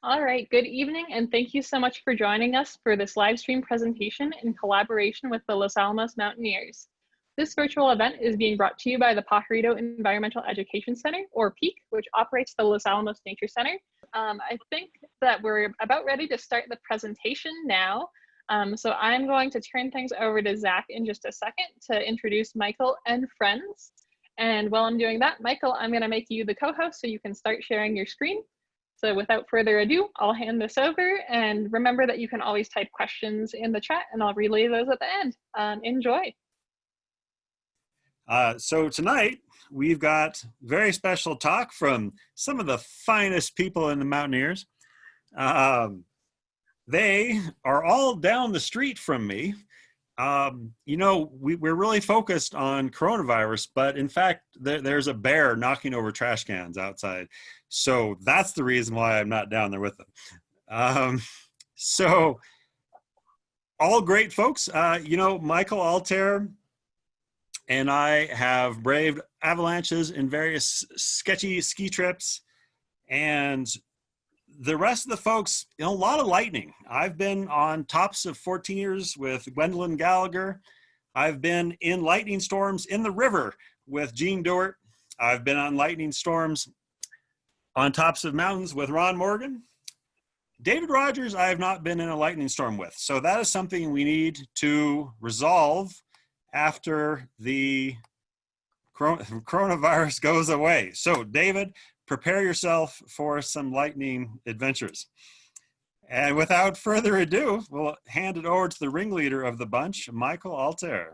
All right, good evening, and thank you so much for joining us for this live stream presentation in collaboration with the Los Alamos Mountaineers. This virtual event is being brought to you by the Pajarito Environmental Education Center, or PEEC, which operates the Los Alamos Nature Center. I think that we're about ready to start the presentation now. So I'm going to turn things over to Zach in just a second to introduce Michael and friends. And while I'm doing that, Michael, I'm going to make you the co-host so you can start sharing your screen. So without further ado, I'll hand this over, and remember that you can always type questions in the chat and I'll relay those at the end. Enjoy. So tonight we've got very special talk from some of the finest people in the Mountaineers. They are all down the street from me. You know, we're really focused on coronavirus, but in fact, there's a bear knocking over trash cans outside. So that's the reason why I'm not down there with them. So all great folks. You know, Michael Altherr and I have braved avalanches in various sketchy ski trips, and the rest of the folks, you know, a lot of lightning. I've been on tops of 14ers with Gwendolyn Gallagher. I've been in lightning storms in the river with Gene Dewart. I've been on lightning storms on tops of mountains with Ron Morgan. David Rogers, I have not been in a lightning storm with. So that is something we need to resolve after the coronavirus goes away. So David, prepare yourself for some lightning adventures. And without further ado, we'll hand it over to the ringleader of the bunch, Michael Altherr.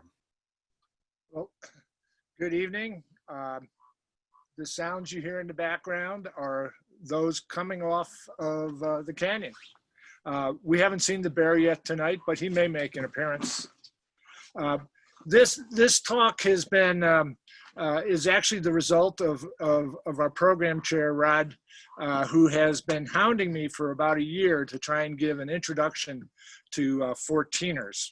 Well, good evening. The sounds you hear in the background are those coming off of the canyon. We haven't seen the bear yet tonight, but he may make an appearance. This talk has been is actually the result of our program chair, Rod, who has been hounding me for about a year to try and give an introduction to 14ers.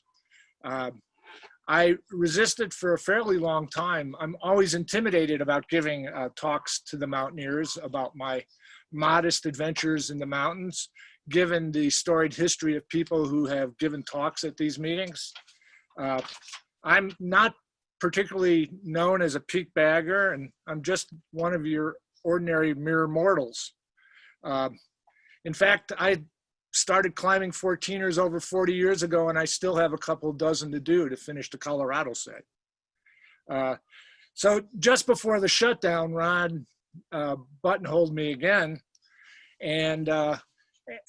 I resisted for a fairly long time. I'm always intimidated about giving talks to the Mountaineers about my modest adventures in the mountains, given the storied history of people who have given talks at these meetings. I'm not particularly known as a peak bagger, and I'm just one of your ordinary mere mortals. In fact, I started climbing 14ers over 40 years ago, and I still have a couple dozen to do to finish the Colorado set. So just before the shutdown, Ron buttonholed me again, and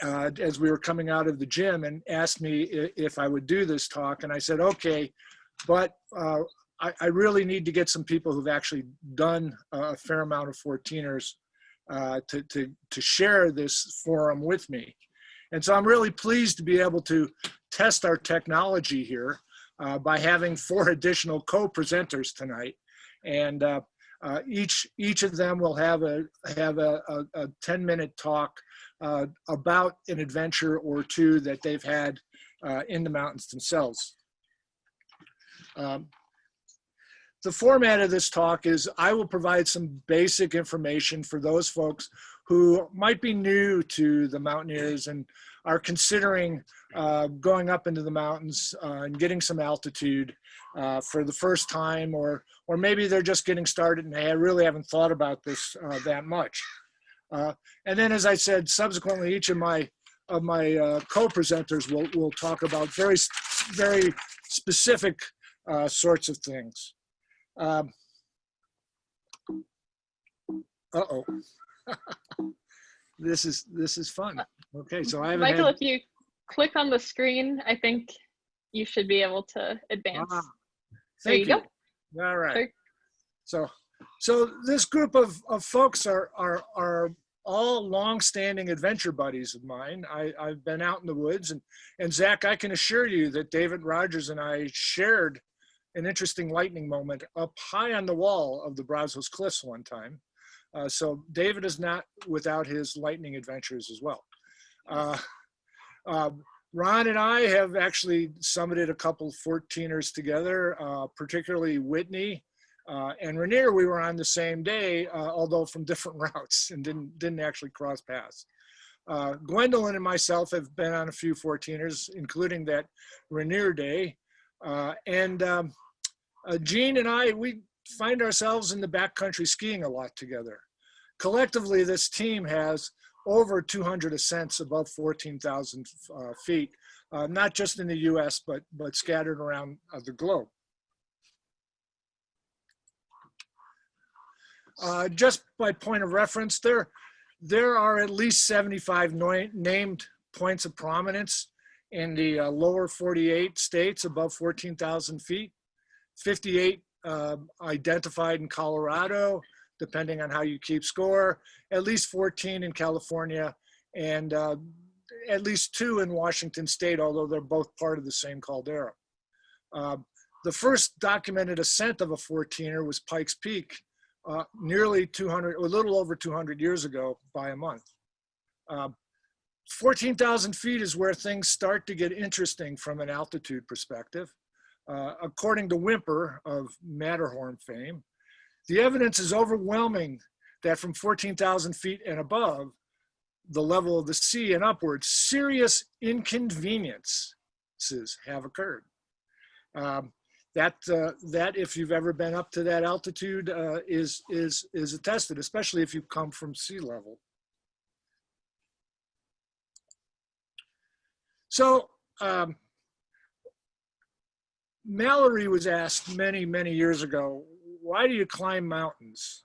as we were coming out of the gym, and asked me if I would do this talk, and I said, okay, but I really need to get some people who've actually done a fair amount of 14ers to share this forum with me. And so I'm really pleased to be able to test our technology here by having 4 additional co-presenters tonight. And each of them will have a 10-minute talk about an adventure or two that they've had in the mountains themselves. The format of this talk is I will provide some basic information for those folks who might be new to the Mountaineers and are considering going up into the mountains and getting some altitude for the first time, or maybe they're just getting started and they really haven't thought about this that much. And then, as I said, subsequently, each of my co-presenters will talk about very specific sorts of things. Uh-oh. This is fun. Okay, so I haven't Michael, if you click on the screen, I think you should be able to advance. There you go. All right. Sure. So this group of folks are all long-standing adventure buddies of mine. I've been out in the woods, and Zach, I can assure you that David Rogers and I shared an interesting lightning moment up high on the wall of the Brazos Cliffs one time. So David is not without his lightning adventures as well. Ron and I have actually summited a couple 14ers together, particularly Whitney and Rainier. We were on the same day, although from different routes and didn't actually cross paths. Gwendolyn and myself have been on a few 14ers, including that Rainier day. Gene and I, we find ourselves in the backcountry skiing a lot together. Collectively, this team has over 200 ascents above 14,000 feet, not just in the US, but scattered around the globe. Just by point of reference, there are at least 75 named points of prominence in the lower 48 states above 14,000 feet, 58 identified in Colorado, depending on how you keep score, at least 14 in California, and at least 2 in Washington State, although they're both part of the same caldera. The first documented ascent of a 14er was Pikes Peak, nearly 200, a little over 200 years ago by a month. 14,000 feet is where things start to get interesting from an altitude perspective. According to Whymper of Matterhorn fame, the evidence is overwhelming that from 14,000 feet and above, the level of the sea and upwards, serious inconveniences have occurred. That if you've ever been up to that altitude is attested, especially if you come from sea level. So Mallory was asked many, many years ago, why do you climb mountains?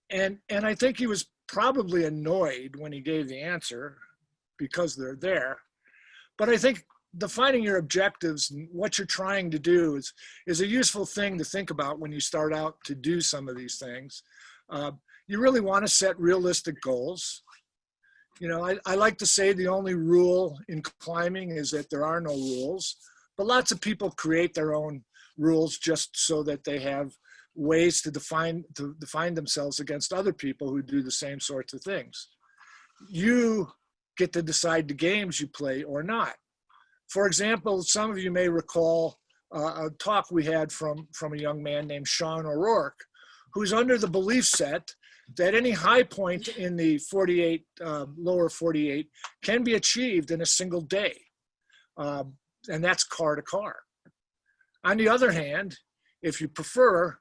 And I think he was probably annoyed when he gave the answer because they're there. But I think defining your objectives and what you're trying to do is a useful thing to think about when you start out to do some of these things. You really want to set realistic goals. You know, I like to say the only rule in climbing is that there are no rules, but lots of people create their own rules just so that they have ways to define themselves against other people who do the same sorts of things. You get to decide the games you play or not. For example, some of you may recall a talk we had from a young man named Sean O'Rourke, who's under the belief set that any high point in the lower 48 can be achieved in a single day. And that's car to car. On the other hand, if you prefer,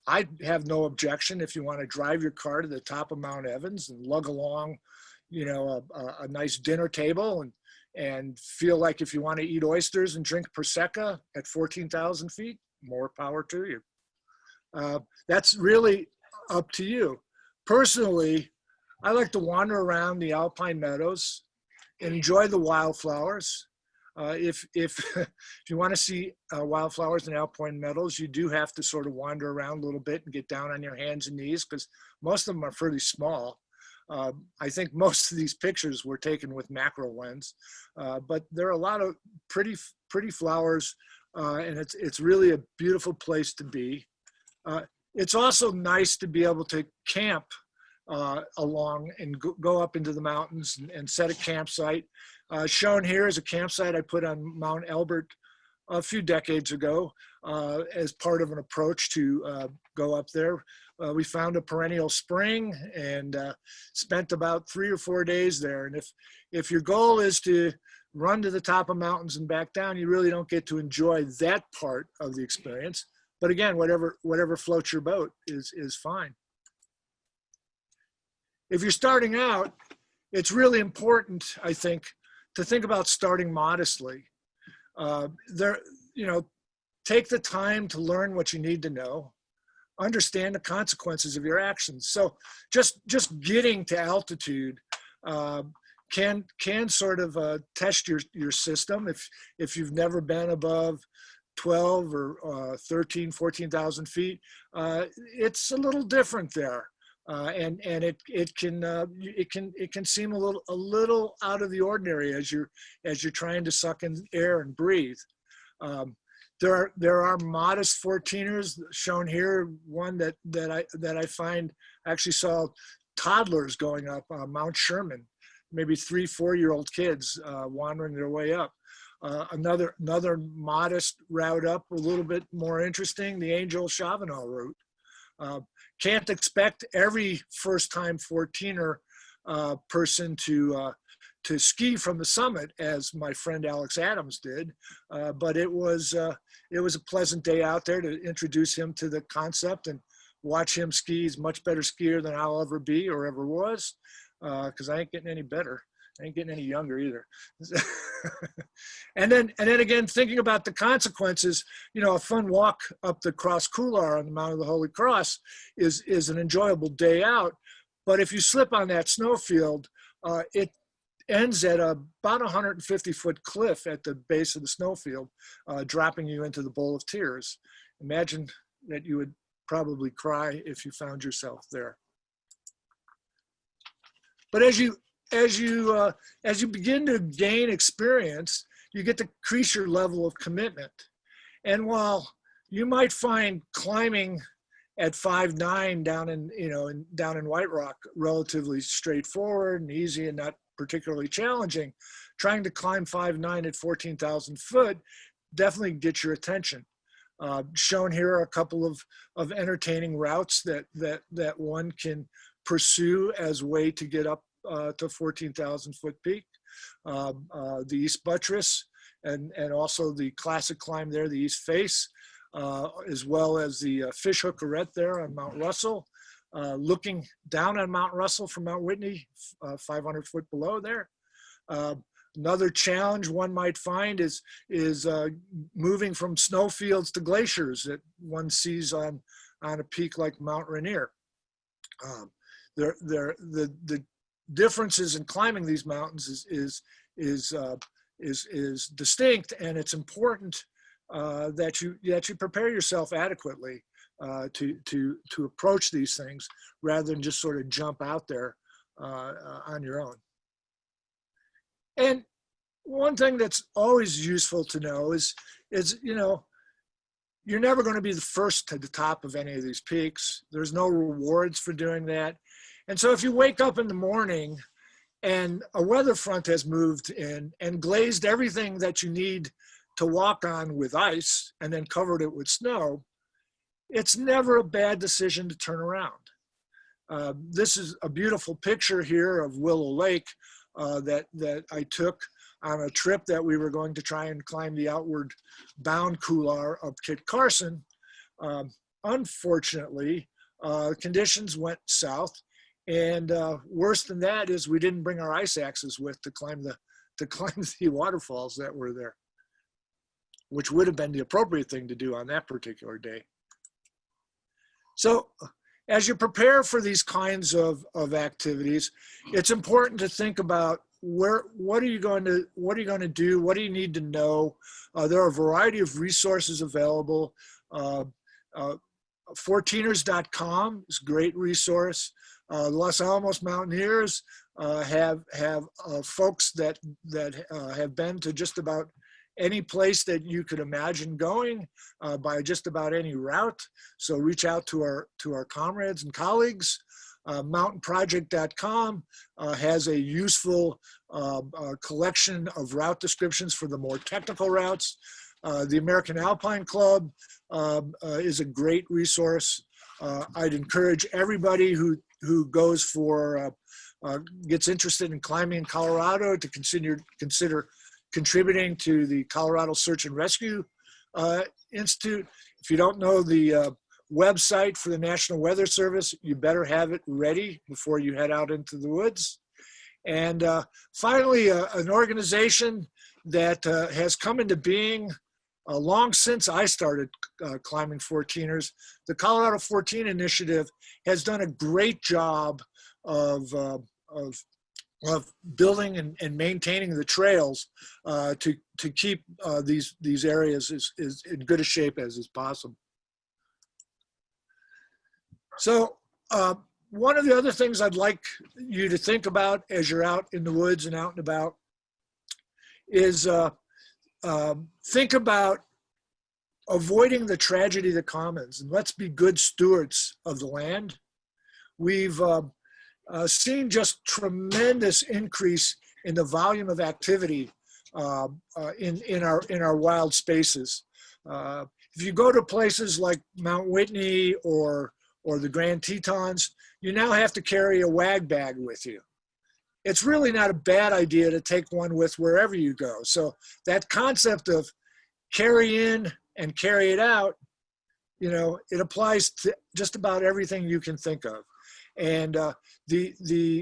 I have no objection if you want to drive your car to the top of Mount Evans and lug along, you know, a nice dinner table and feel like if you want to eat oysters and drink Prosecco at 14,000 feet, more power to you. That's really up to you. Personally, I like to wander around the alpine meadows and enjoy the wildflowers. If you want to see wildflowers in alpine meadows, you do have to sort of wander around a little bit and get down on your hands and knees because most of them are fairly small. I think most of these pictures were taken with macro lens, but there are a lot of pretty flowers, and it's really a beautiful place to be. It's also nice to be able to camp along and go up into the mountains and set a campsite. Shown here is a campsite I put on Mount Elbert a few decades ago as part of an approach to go up there. We found a perennial spring and spent about 3 or 4 days there. And if your goal is to run to the top of mountains and back down, you really don't get to enjoy that part of the experience. But again, whatever floats your boat is fine. If you're starting out, it's really important, I think, to think about starting modestly. Take the time to learn what you need to know, understand the consequences of your actions. So just getting to altitude can sort of test your system. If you've never been above 12 or 13, 14,000 feet, it's a little different there. And it can seem a little out of the ordinary as you're trying to suck in air and breathe. There are modest 14ers shown here. One that I find actually saw toddlers going up Mount Sherman, maybe 3-4-year-old kids wandering their way up. Another modest route up, a little bit more interesting, the Angel Chavano route. Can't expect every first-time 14er person to ski from the summit as my friend Alex Adams did, but it was a pleasant day out there to introduce him to the concept and watch him ski. He's a much better skier than I'll ever be or ever was, because I ain't getting any better. I ain't getting any younger either. and then again, thinking about the consequences, you know, a fun walk up the Cross Couloir on the Mount of the Holy Cross is an enjoyable day out. But if you slip on that snowfield, it ends at about 150-foot cliff at the base of the snowfield, dropping you into the Bowl of Tears. Imagine that you would probably cry if you found yourself there. But as you begin to gain experience, you get to increase your level of commitment. And while you might find climbing at 5'9" down in White Rock relatively straightforward and easy and not particularly challenging, trying to climb 5'9" at 14,000 foot definitely gets your attention. Shown here are a couple of entertaining routes that one can pursue as a way to get up to 14,000 foot peak. The East Buttress and also the classic climb there, the East Face, as well as the fish hook arête there on Mount Russell, looking down on Mount Russell from Mount Whitney, 500 foot below there. Another challenge one might find is moving from snowfields to glaciers that one sees on a peak like Mount Rainier. The differences in climbing these mountains is distinct, and it's important that you prepare yourself adequately to approach these things rather than just sort of jump out there on your own. And one thing that's always useful to know is you know, you're never going to be the first to the top of any of these peaks. There's no rewards for doing that. And so if you wake up in the morning and a weather front has moved in and glazed everything that you need to walk on with ice and then covered it with snow, it's never a bad decision to turn around. This is a beautiful picture here of Willow Lake that I took on a trip that we were going to try and climb the outward bound couloir of Kit Carson. Unfortunately, conditions went south, and worse than that is we didn't bring our ice axes with to climb the waterfalls that were there, which would have been the appropriate thing to do on that particular day. So as you prepare for these kinds of activities, it's important to think about what are you going to do? What do you need to know? There are a variety of resources available. 14ers.com is a great resource. Los Alamos Mountaineers have folks that have been to just about any place that you could imagine going by just about any route. So reach out to our comrades and colleagues. Mountainproject.com has a useful collection of route descriptions for the more technical routes. The American Alpine Club is a great resource. I'd encourage everybody who goes for gets interested in climbing in Colorado to consider contributing to the Colorado Search and Rescue Institute. If you don't know the website for the National Weather Service, you better have it ready before you head out into the woods. And finally, an organization that has come into being long since I started climbing 14ers, the Colorado 14 Initiative has done a great job of building and maintaining the trails to keep these areas as in good a shape as is possible. So one of the other things I'd like you to think about as you're out in the woods and out and about is think about avoiding the tragedy of the commons, and let's be good stewards of the land. We've seen just tremendous increase in the volume of activity in our wild spaces. If you go to places like Mount Whitney or the Grand Tetons, you now have to carry a wag bag with you. it's really not a bad idea to take one with wherever you go. So that concept of carry in and carry it out, you know, it applies to just about everything you can think of. And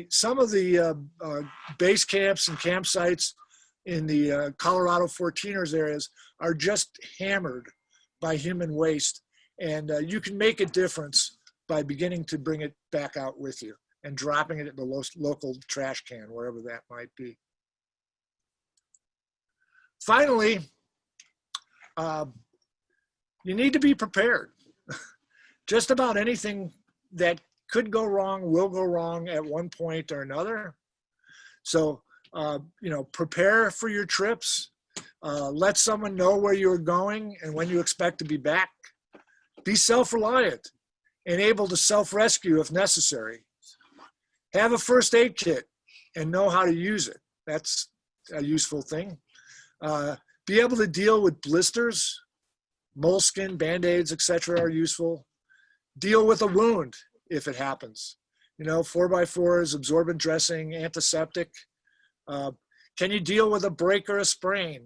some of the base camps and campsites in the Colorado 14ers areas are just hammered by human waste. And you can make a difference by beginning to bring it back out with you and dropping it at the local trash can, wherever that might be. Finally, you need to be prepared. Just about anything that could go wrong will go wrong at one point or another. So, you know, prepare for your trips. Let someone know where you're going and when you expect to be back. Be self-reliant and able to self-rescue if necessary. Have a first aid kit and know how to use it. That's a useful thing. Be able to deal with blisters, moleskin, Band-Aids, etc. are useful. Deal with a wound if it happens. You know, 4x4s, absorbent dressing, antiseptic. Can you deal with a break or a sprain?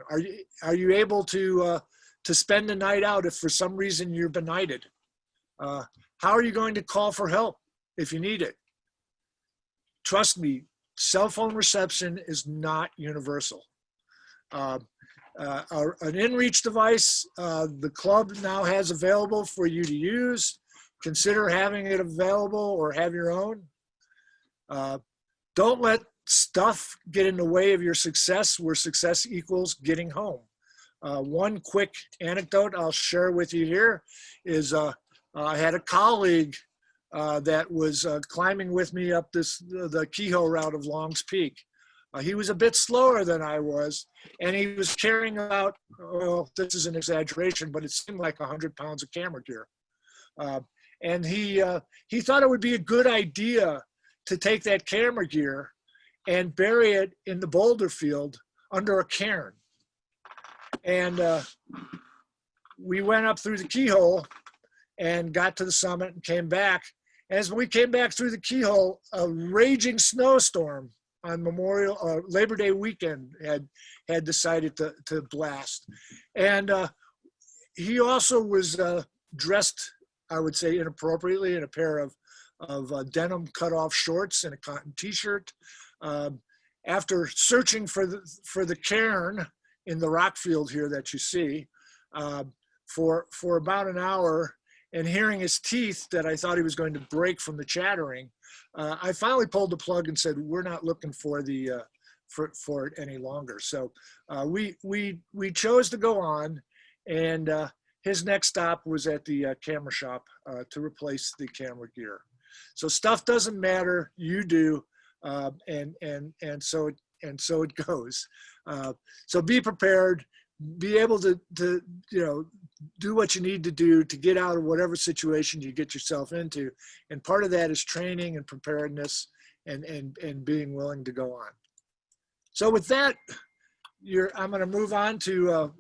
Are you able to spend the night out if for some reason you're benighted? How are you going to call for help if you need it? Trust me, cell phone reception is not universal. An inReach device, the club now has available for you to use. Consider having it available or have your own. Don't let stuff get in the way of your success where success equals getting home. One quick anecdote I'll share with you here is I had a colleague that was climbing with me up the Kehoe route of Long's Peak. He was a bit slower than I was, and he was carrying about, well, this is an exaggeration, but it seemed like 100 pounds of camera gear. And he thought it would be a good idea to take that camera gear and bury it in the boulder field under a cairn. And we went up through the Kehoe and got to the summit and came back. As we came back through the Kehoe, a raging snowstorm on Labor Day weekend had decided to blast. And he also was dressed, I would say, inappropriately in a pair of denim cut-off shorts and a cotton t-shirt. After searching for the cairn in the rock field here that you see for about an hour and hearing his teeth that I thought he was going to break from the chattering, I finally pulled the plug and said, we're not looking for it any longer. So we chose to go on, and his next stop was at the camera shop to replace the camera gear. So stuff doesn't matter, you do, and so it goes. So be prepared, be able to you know, do what you need to do to get out of whatever situation you get yourself into. And part of that is training and preparedness and being willing to go on. So with that, I'm going to move on to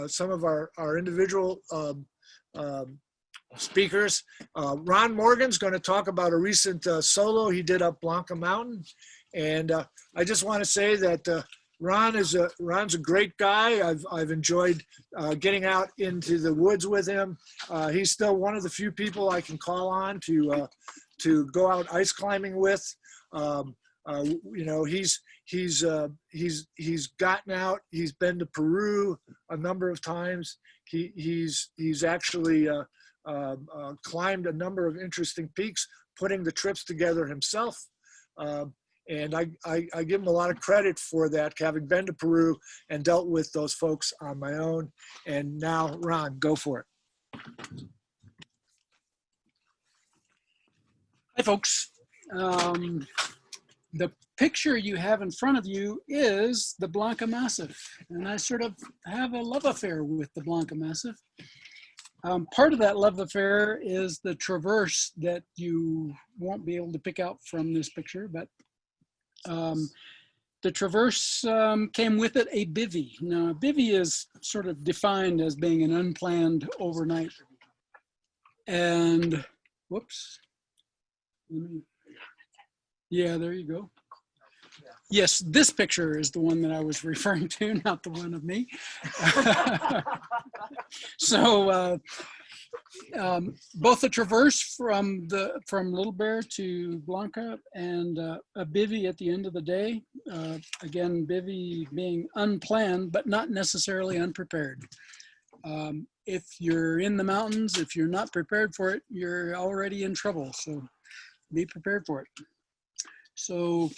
some of our individual speakers. Ron Morgan's going to talk about a recent solo he did up Blanca Mountain. And I just want to say that Ron's a great guy. I've enjoyed getting out into the woods with him. He's still one of the few people I can call on to go out ice climbing with. You know, he's gotten out. He's been to Peru a number of times. He's actually climbed a number of interesting peaks, putting the trips together himself. And I give him a lot of credit for that, having been to Peru and dealt with those folks on my own. And now, Ron, go for it. Hi, folks. The picture you have in front of you is the Blanca Massif. And I sort of have a love affair with the Blanca Massif. Part of that love affair is the traverse that you won't be able to pick out from this picture, but the traverse came with it a bivvy. Now, a bivvy is sort of defined as being an unplanned overnight. And, whoops. Yeah, there you go. Yes, this picture is the one that I was referring to, not the one of me. So both the traverse from Little Bear to Blanca and a bivvy at the end of the day. Again, bivvy being unplanned, but not necessarily unprepared. If you're in the mountains, if you're not prepared for it, you're already in trouble. So be prepared for it. So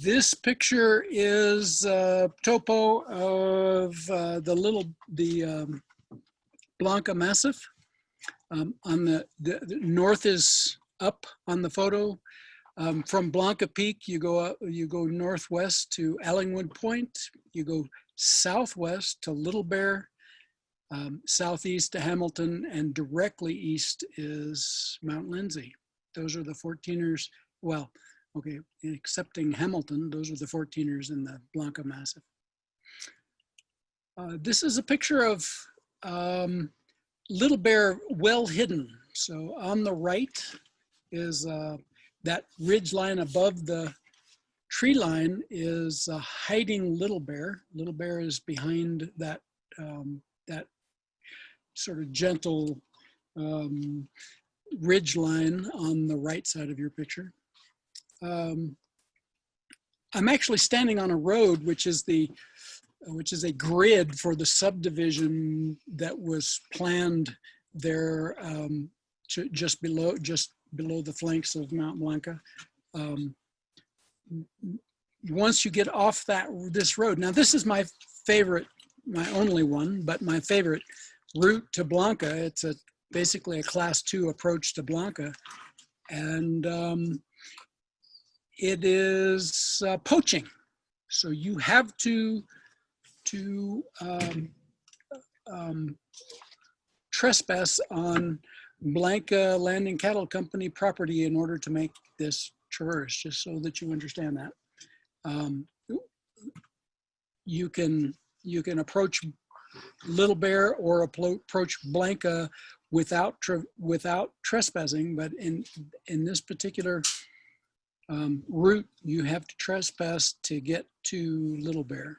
this picture is a topo of the Blanca Massif. On the north is up on the photo. From Blanca Peak, you go northwest to Allingwood Point. You go southwest to Little Bear, southeast to Hamilton, and directly east is Mount Lindsay. Those are the 14ers. Well, okay, excepting Hamilton, those are the 14ers in the Blanca Massif. This is a picture of Little Bear well hidden. So on the right is that ridge line above the tree line is hiding Little Bear. Little Bear is behind that, that sort of gentle ridge line on the right side of your picture. I'm actually standing on a road, which is a grid for the subdivision that was planned there, just below the flanks of Mount Blanca. Once you get off this road, now this is my favorite, my only one, but my favorite route to Blanca. It's basically a class 2 approach to Blanca, and it is poaching. So you have to trespass on Blanca Land and Cattle Company property in order to make this traverse, just so that you understand that. You can approach Little Bear or approach Blanca without trespassing, but in this particular route, you have to trespass to get to Little Bear.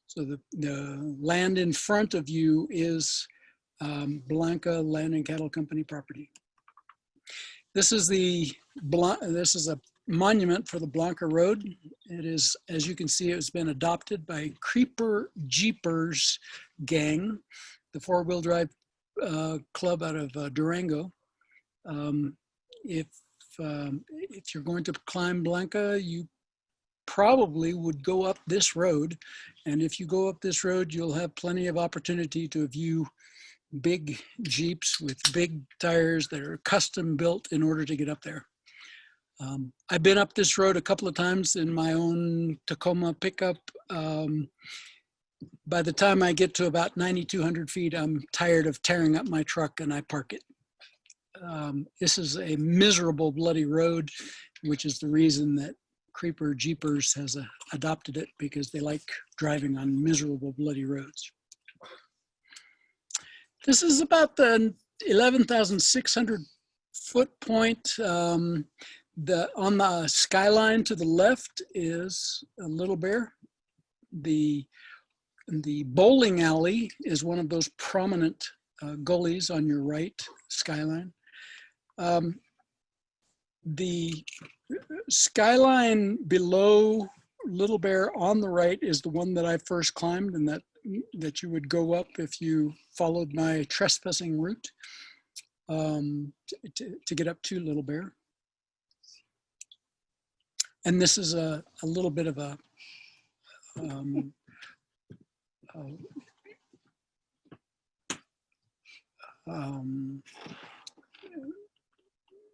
So the land in front of you is Blanca Land and Cattle Company property. This is a monument for the Blanca Road. It is, as you can see, it's been adopted by Creeper Jeepers Gang, the 4-wheel drive club out of Durango. If you're going to climb Blanca, you probably would go up this road. And if you go up this road, you'll have plenty of opportunity to view big Jeeps with big tires that are custom built in order to get up there. I've been up this road a couple of times in my own Tacoma pickup. By the time I get to about 9,200 feet, I'm tired of tearing up my truck and I park it. This is a miserable, bloody road, which is the reason that Creeper Jeepers has adopted it, because they like driving on miserable, bloody roads. This is about the 11,600 foot point. On the skyline to the left is a Little Bear. The bowling alley is one of those prominent gullies on your right skyline. The skyline below Little Bear on the right is the one that I first climbed, and that you would go up if you followed my trespassing route to get up to Little Bear. And this is a little bit of a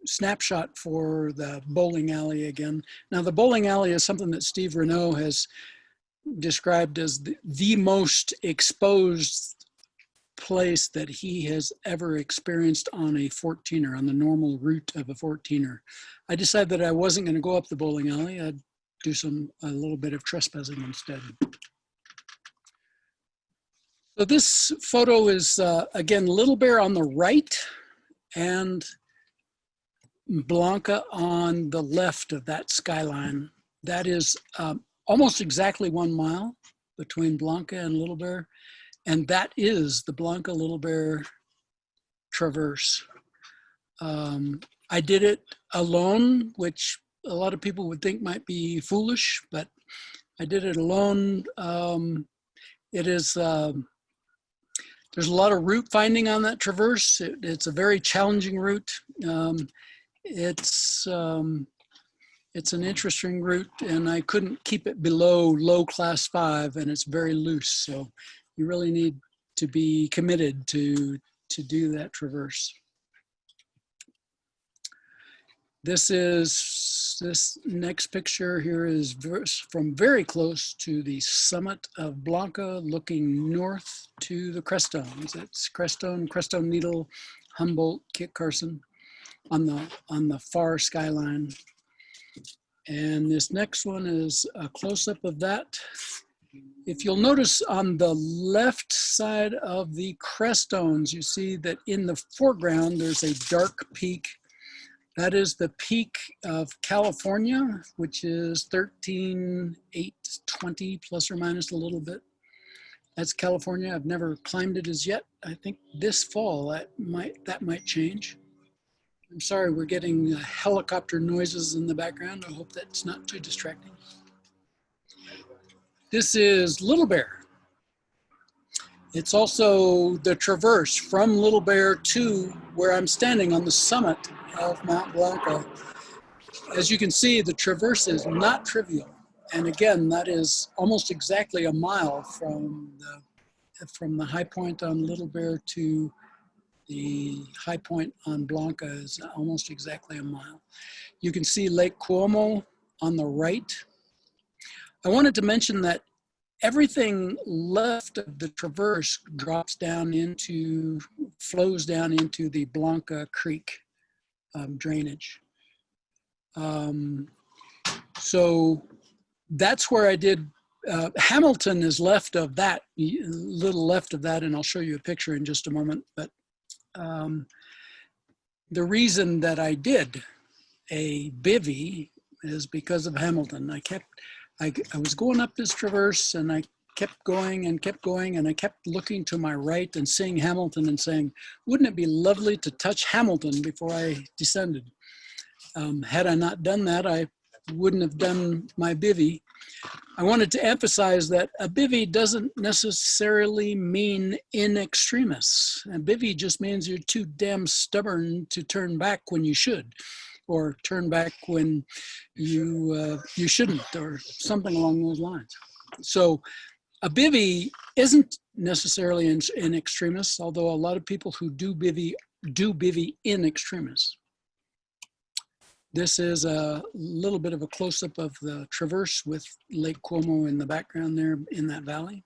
snapshot for the bowling alley again. Now, the bowling alley is something that Steve Renault has described as the most exposed place that he has ever experienced on a 14er, on the normal route of a 14er. I decided that I wasn't going to go up the bowling alley. I'd do a little bit of trespassing instead. So this photo is, again, Little Bear on the right and Blanca on the left of that skyline That is almost exactly 1 mile between Blanca and Little Bear. And that is the Blanca Little Bear Traverse. I did it alone, which a lot of people would think might be foolish, but I did it alone. It is, there's a lot of route finding on that traverse. It's a very challenging route. It's an interesting route, and I couldn't keep it below low class 5, and it's very loose. So you really need to be committed to do that traverse. This next picture here is from very close to the summit of Blanca, looking north to the Crestones. It's Crestone Needle, Humboldt, Kit Carson on the far skyline. And this next one is a close-up of that. If you'll notice on the left side of the Crestones, you see that in the foreground there's a dark peak. That is the peak of California, which is 13,820 plus or minus a little bit. That's California. I've never climbed it as yet. I think this fall that might change. I'm sorry, we're getting helicopter noises in the background. I hope that's not too distracting. This is Little Bear. It's also the traverse from Little Bear to where I'm standing on the summit of Mount Blanca. As you can see, the traverse is not trivial. And again, that is almost exactly a mile from the high point on Little Bear to the high point on Blanca is almost exactly a mile. You can see Lake Como on the right. I wanted to mention that everything left of the traverse flows down into the Blanca Creek drainage. So that's where I did, Hamilton is left of that, little left of that, and I'll show you a picture in just a moment. But the reason that I did a bivvy is because of Hamilton. I was going up this traverse, and I kept going, and I kept looking to my right and seeing Hamilton and saying, wouldn't it be lovely to touch Hamilton before I descended? Had I not done that, I wouldn't have done my bivvy. I wanted to emphasize that a bivvy doesn't necessarily mean in extremis. A bivvy just means you're too damn stubborn to turn back when you should, or turn back when you shouldn't, or something along those lines. So a bivvy isn't necessarily in extremis, although a lot of people who do bivvy in extremis. This is a little bit of a close-up of the traverse with Lake Como in the background there in that valley.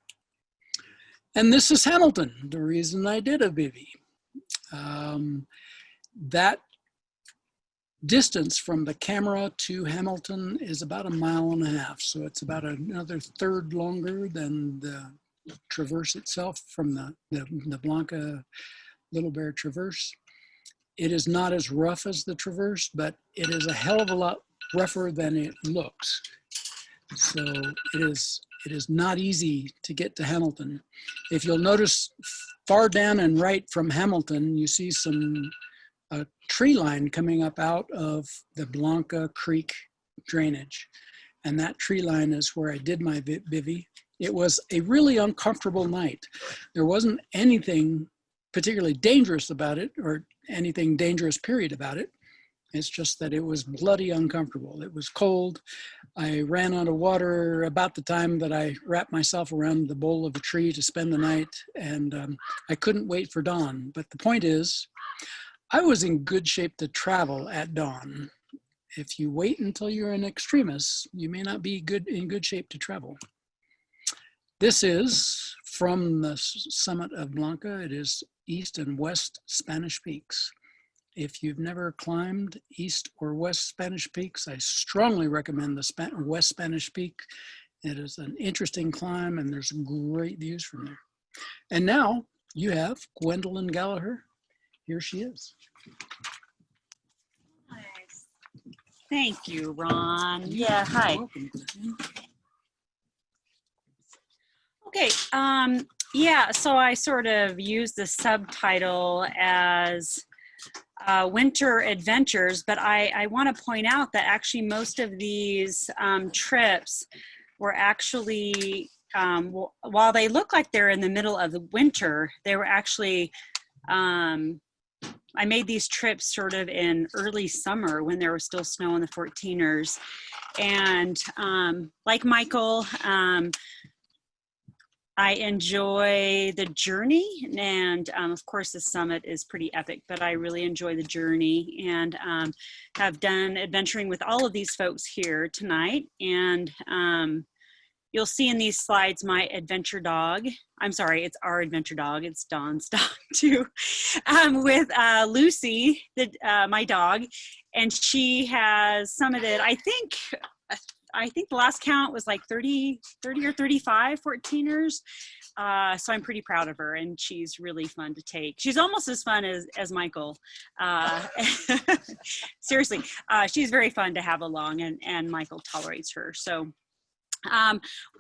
And this is Hamilton, the reason I did a bivvy. That distance from the camera to Hamilton is about 1.5 miles. So it's about another third longer than the traverse itself from the Blanca Little Bear Traverse. It is not as rough as the traverse, but it is a hell of a lot rougher than it looks. So it is not easy to get to Hamilton. If you'll notice far down and right from Hamilton, you see a tree line coming up out of the Blanca Creek drainage. And that tree line is where I did my bivvy. It was a really uncomfortable night. There wasn't anything particularly dangerous about it, or anything dangerous period about it. It's just that it was bloody uncomfortable. It was cold. I ran out of water about the time that I wrapped myself around the bole of a tree to spend the night, and I couldn't wait for dawn. But the point is, I was in good shape to travel at dawn. If you wait until you're in extremis, you may not be in good shape to travel. This is from the summit of Blanca. It is East and West Spanish Peaks. If you've never climbed East or West Spanish Peaks, I strongly recommend the West Spanish Peak. It is an interesting climb, and there's great views from there. And now you have Gwendolyn Gallagher. Here she is. Nice. Thank you, Ron. Yeah, hi. Welcome. Okay, yeah, so I sort of use the subtitle as Winter Adventures, but I want to point out that actually most of these trips were actually, while they look like they're in the middle of the winter, they were actually, I made these trips sort of in early summer when there was still snow on the 14ers. And like Michael, I enjoy the journey, and of course the summit is pretty epic, but I really enjoy the journey, and have done adventuring with all of these folks here tonight. And you'll see in these slides my adventure dog. I'm sorry, it's our adventure dog. It's Dawn's dog too, with Lucy, my dog, and she has summited, I think the last count was like 30 or 35 14ers. So I'm pretty proud of her, and she's really fun to take. She's almost as fun as Michael. Seriously, she's very fun to have along, and Michael tolerates her. So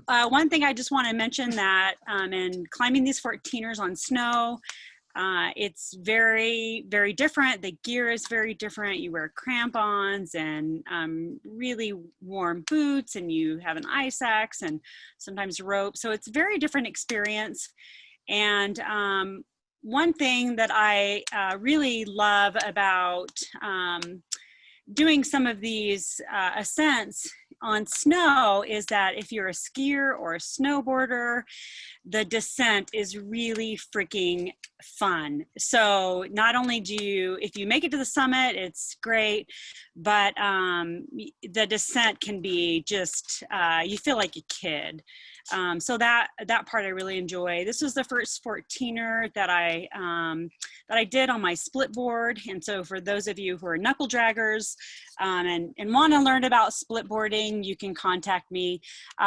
one thing I just want to mention that in climbing these 14ers on snow, it's very, very different. The gear is very different. You wear crampons and really warm boots, and you have an ice axe and sometimes rope. So it's a very different experience. And one thing that I really love about doing some of these ascents on snow is that if you're a skier or a snowboarder, the descent is really freaking fun. So not only do you, if you make it to the summit, it's great, but the descent can be just, you feel like a kid. So that part I really enjoy. This was the first 14er that I did on my split board. And so for those of you who are knuckle draggers and want to learn about split boarding, you can contact me.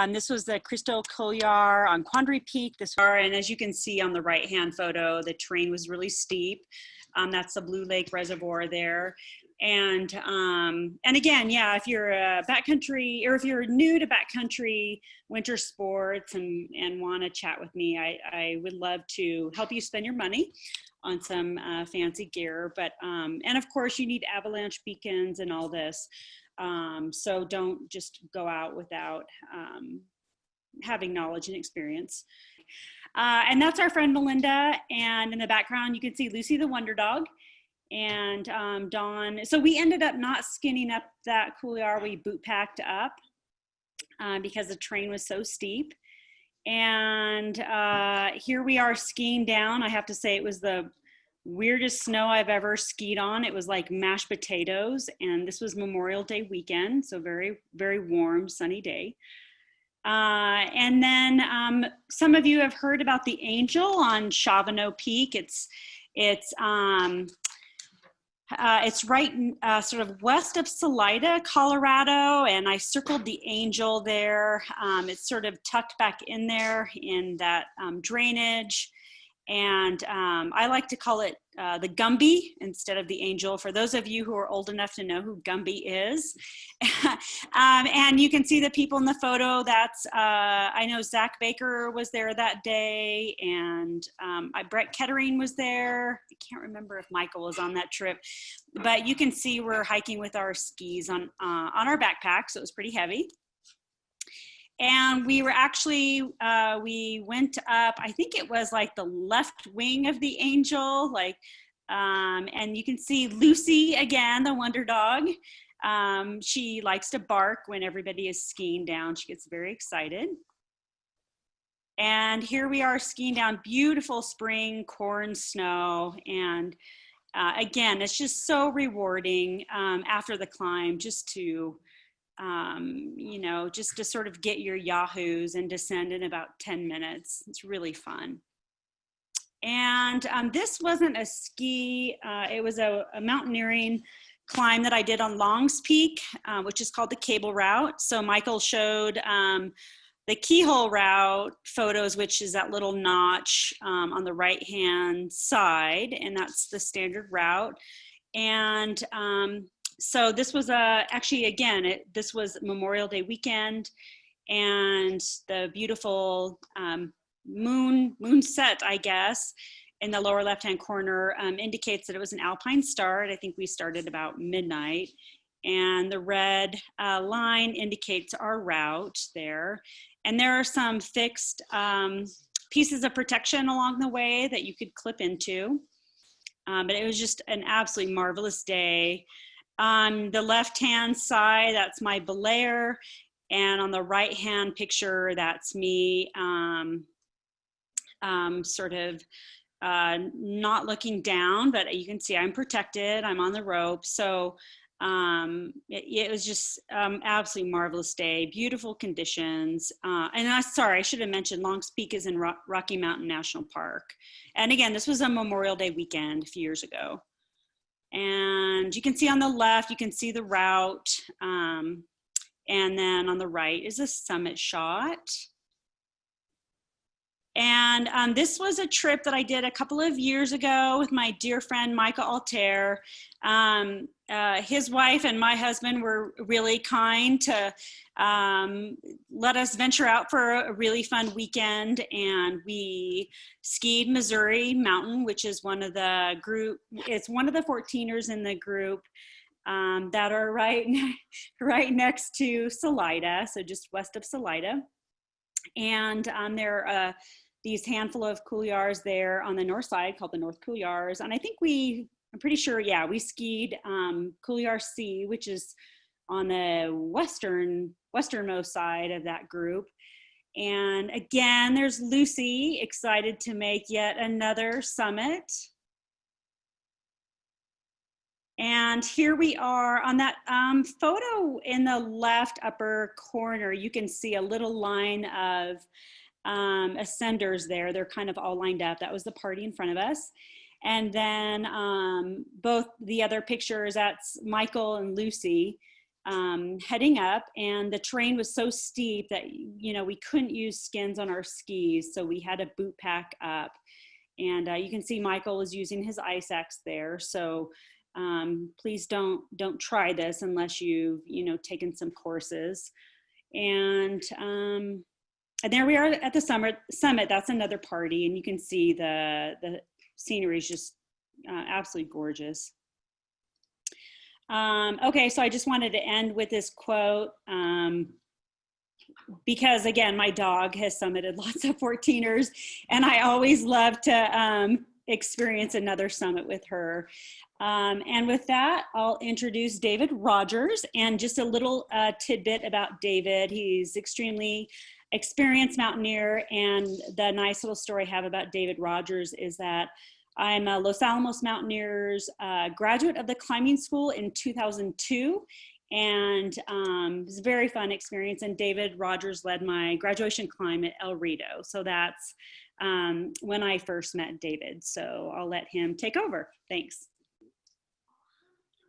This was the Cristo Collar on Quandary Peak. And as you can see on the right-hand photo, the terrain was really steep. That's the Blue Lake Reservoir there. And again, yeah, if you're a backcountry, or if you're new to backcountry winter sports and want to chat with me, I would love to help you spend your money on some fancy gear. But and of course, you need avalanche beacons and all this. So don't just go out without having knowledge and experience. And that's our friend Melinda. And in the background, you can see Lucy the Wonder Dog. And Dawn, so we ended up not skinning up that couloir, we boot packed up because the terrain was so steep. And here we are skiing down. I have to say it was the weirdest snow I've ever skied on. It was like mashed potatoes, and this was Memorial Day weekend, so very, very warm, sunny day. And then some of you have heard about the Angel on Chavano Peak. It's right sort of west of Salida, Colorado, and I circled the Angel there. It's sort of tucked back in there in that drainage. And I like to call it the Gumby instead of the Angel, for those of you who are old enough to know who Gumby is. And you can see the people in the photo. That's, I know Zach Baker was there that day, and Brett Kettering was there. I can't remember if Michael was on that trip, but you can see we're hiking with our skis on our backpack, so it was pretty heavy. And we were actually, we went up, I think it was like the left wing of the Angel, like, and you can see Lucy again, the Wonder Dog. She likes to bark when everybody is skiing down. She gets very excited. And here we are skiing down beautiful spring corn snow. And again, it's just so rewarding after the climb just to, you know, just to sort of get your yahoos and descend in about 10 minutes. It's really fun. And this wasn't a ski, it was a mountaineering climb that I did on Long's Peak, which is called the Cable Route. So Michael showed the keyhole route photos, which is that little notch on the right-hand side, and that's the standard route. And So this was actually, again, this was Memorial Day weekend, and the beautiful moon set, I guess, in the lower left-hand corner indicates that it was an alpine start. I think we started about midnight. And the red line indicates our route there. And there are some fixed pieces of protection along the way that you could clip into. But it was just an absolutely marvelous day. On the left-hand side, that's my belayer. And on the right-hand picture, that's me sort of not looking down, but you can see I'm protected, I'm on the rope. So it was just absolutely marvelous day, beautiful conditions. And sorry, I should have mentioned Long's Peak is in Rocky Mountain National Park. And again, this was a Memorial Day weekend a few years ago. And you can see on the left, you can see the route. And then on the right is a summit shot. And this was a trip that I did a couple of years ago with my dear friend, Michael Altherr. His wife and my husband were really kind to let us venture out for a really fun weekend. And we skied Missouri Mountain, which is one of the group, it's one of the 14ers in the group that are right next to Salida, so just west of Salida. And there are these handful of couloirs there on the north side called the North Couloirs. And I think I'm pretty sure, yeah, we skied Couloir C, which is on the westernmost side of that group. And again, there's Lucy, excited to make yet another summit. And here we are on that photo in the left upper corner. You can see a little line of ascenders there. They're kind of all lined up. That was the party in front of us. And then both the other pictures, that's Michael and Lucy heading up. And the terrain was so steep that, you know, we couldn't use skins on our skis. So we had to boot pack up. And you can see Michael was using his ice axe there. So please don't try this unless you've, you know, taken some courses. And there we are at the summit. That's another party, and you can see the scenery is just absolutely gorgeous. Okay, so I just wanted to end with this quote because, again, my dog has summited lots of 14ers, and I always love to experience another summit with her. And with that, I'll introduce David Rogers, and just a little tidbit about David. He's extremely experienced mountaineer, and the nice little story I have about David Rogers is that I'm a Los Alamos Mountaineers graduate of the climbing school in 2002, and it was a very fun experience, and David Rogers led my graduation climb at El Rito. So that's when I first met David. So I'll let him take over. Thanks.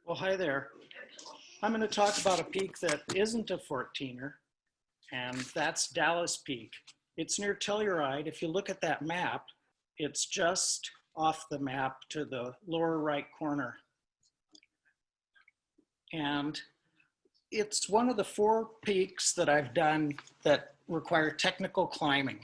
Well, hi there. I'm going to talk about a peak that isn't a 14er, and that's Dallas Peak. It's near Telluride. If you look at that map, it's just off the map to the lower right corner. And it's one of the 4 peaks that I've done that require technical climbing.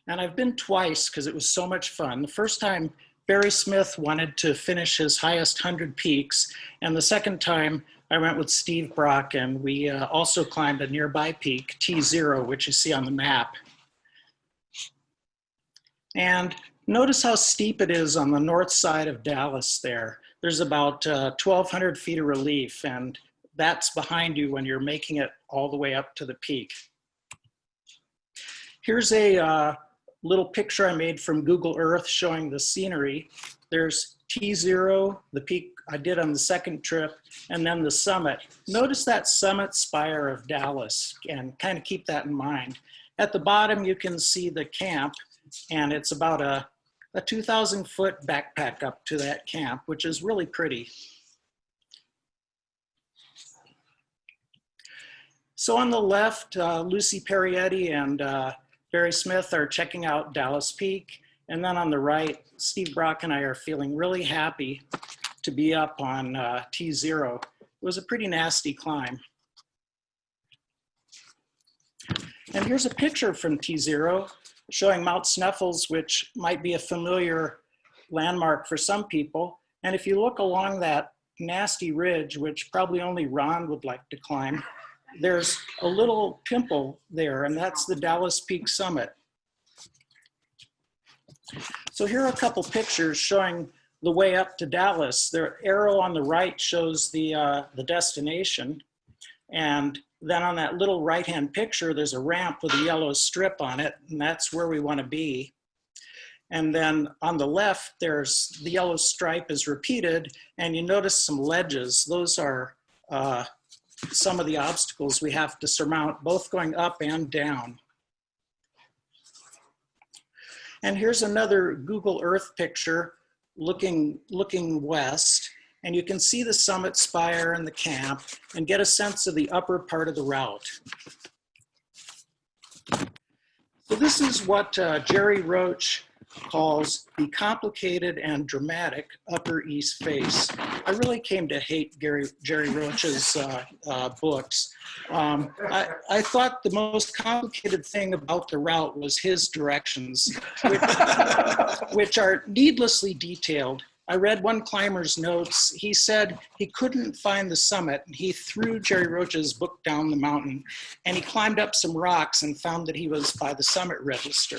And I've been twice because it was so much fun. The first time, Barry Smith wanted to finish his highest 100 peaks. And the second time I went with Steve Brock, and we also climbed a nearby peak, T0, which you see on the map. And notice how steep it is on the north side of Dallas there. There's about 1,200 feet of relief, and that's behind you when you're making it all the way up to the peak. Here's a little picture I made from Google Earth showing the scenery. There's T0, the peak I did on the second trip, and then the summit. Notice that summit spire of Dallas, and kind of keep that in mind. At the bottom, you can see the camp, and it's about a 2,000-foot backpack up to that camp, which is really pretty. So on the left, Lucy Perrietti and Barry Smith are checking out Dallas Peak. And then on the right, Steve Brock and I are feeling really happy to be up on T0. was a pretty nasty climb. And here's a picture from T0 showing Mount Sneffels, which might be a familiar landmark for some people. And if you look along that nasty ridge, which probably only Ron would like to climb, there's a little pimple there, and that's the Dallas Peak summit. So here are a couple pictures showing the way up to Dallas. The arrow on the right shows the destination. And then on that little right-hand picture, there's a ramp with a yellow strip on it, and that's where we want to be. And then on the left, there's the yellow stripe is repeated, and you notice some ledges. Those are some of the obstacles we have to surmount, both going up and down. And here's another Google Earth picture looking west, and you can see the summit spire and the camp and get a sense of the upper part of the route. So this is what Jerry Roach calls the complicated and dramatic Upper East Face. I really came to hate Jerry Roach's books. I thought the most complicated thing about the route was his directions, which are needlessly detailed. I read one climber's notes. He said he couldn't find the summit, and he threw Jerry Roach's book down the mountain, and he climbed up some rocks and found that he was by the summit register.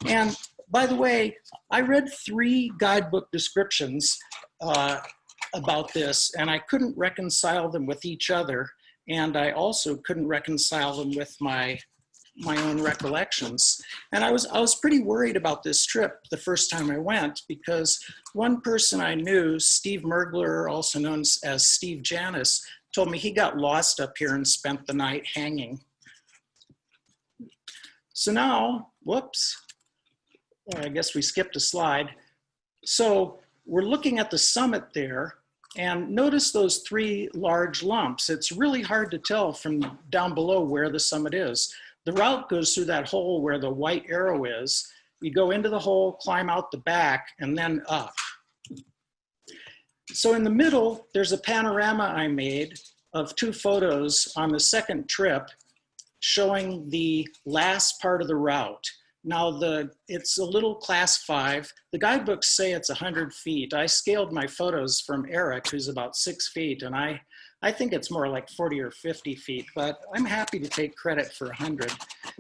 And by the way, I read 3 guidebook descriptions about this, and I couldn't reconcile them with each other. And I also couldn't reconcile them with my own recollections. And I was pretty worried about this trip the first time I went, because one person I knew, Steve Mergler, also known as Steve Janis, told me he got lost up here and spent the night hanging. So now, whoops, I guess we skipped a slide. So we're looking at the summit there, and notice those 3 large lumps. It's really hard to tell from down below where the summit is. The route goes through that hole where the white arrow is. You go into the hole, climb out the back, and then up. So in the middle, there's a panorama I made of 2 photos on the second trip showing the last part of the route. Now, it's a little class 5. The guidebooks say it's 100 feet. I scaled my photos from Eric, who's about 6 feet, and I think it's more like 40 or 50 feet, but I'm happy to take credit for 100.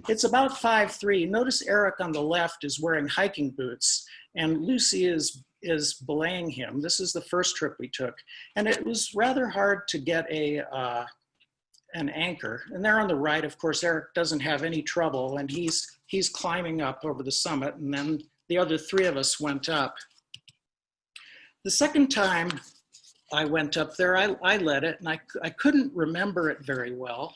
It's about 5'3". Notice Eric on the left is wearing hiking boots, and Lucy is belaying him. This is the first trip we took, and it was rather hard to get an anchor. And there on the right, of course, Eric doesn't have any trouble, and he's climbing up over the summit, and then the other 3 of us went up. The second time I went up there, I led it, and I couldn't remember it very well.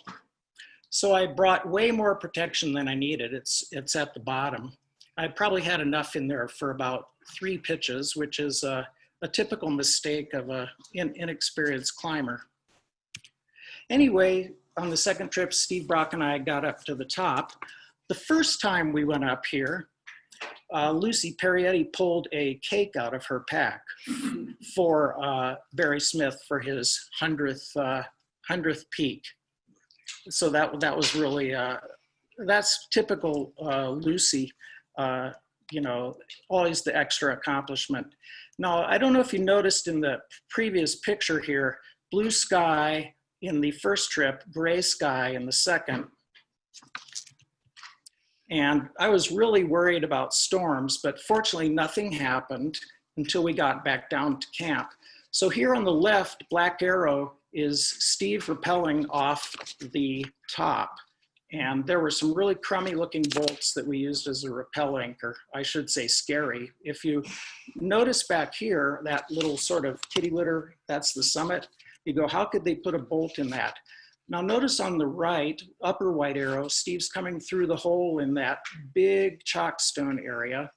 So I brought way more protection than I needed. It's at the bottom. I probably had enough in there for about 3 pitches, which is a typical mistake of an inexperienced climber. Anyway, on the second trip, Steve Brock and I got up to the top. The first time we went up here, Lucy Perrietti pulled a cake out of her pack for Barry Smith for his 100th peak. So that was really, that's typical Lucy, you know, always the extra accomplishment. Now, I don't know if you noticed in the previous picture here, blue sky in the first trip, gray sky in the second. And I was really worried about storms, but fortunately nothing happened until we got back down to camp. So here on the left, black arrow is Steve rappelling off the top. And there were some really crummy looking bolts that we used as a rappel anchor. I should say scary. If you notice back here, that little sort of kitty litter, that's the summit. You go, how could they put a bolt in that? Now notice on the right, upper white arrow, Steve's coming through the hole in that big chalk stone area.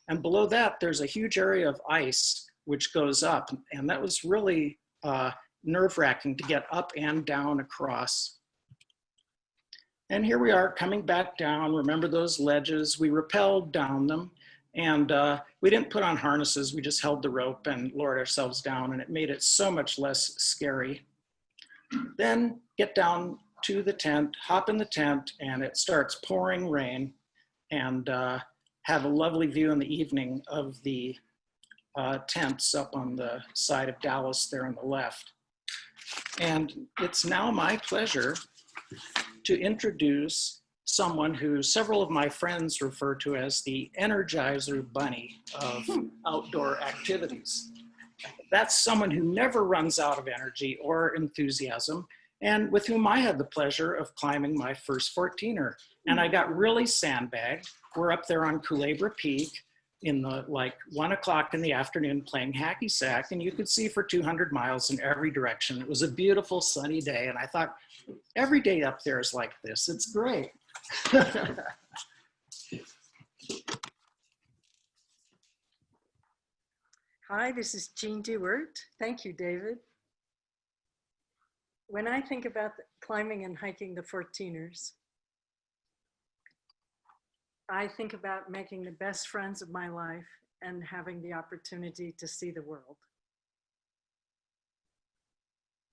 And below that, there's a huge area of ice which goes up. And that was really nerve-wracking to get up and down across. And here we are coming back down. Remember those ledges? We rappelled down them. And we didn't put on harnesses, we just held the rope and lowered ourselves down, and it made it so much less scary. Then get down to the tent, hop in the tent, and it starts pouring rain, and have a lovely view in the evening of the tents up on the side of Dallas there on the left. And it's now my pleasure to introduce someone who several of my friends refer to as the Energizer bunny of outdoor activities. That's someone who never runs out of energy or enthusiasm, and with whom I had the pleasure of climbing my first 14er. And I got really sandbagged. We're up there on Culebra Peak in the like 1 o'clock in the afternoon playing hacky sack, and you could see for 200 miles in every direction. It was a beautiful sunny day, and I thought, every day up there is like this. It's great. Hi, this is Jean Dewart. Thank you, David. When I think about climbing and hiking the 14ers, I think about making the best friends of my life and having the opportunity to see the world.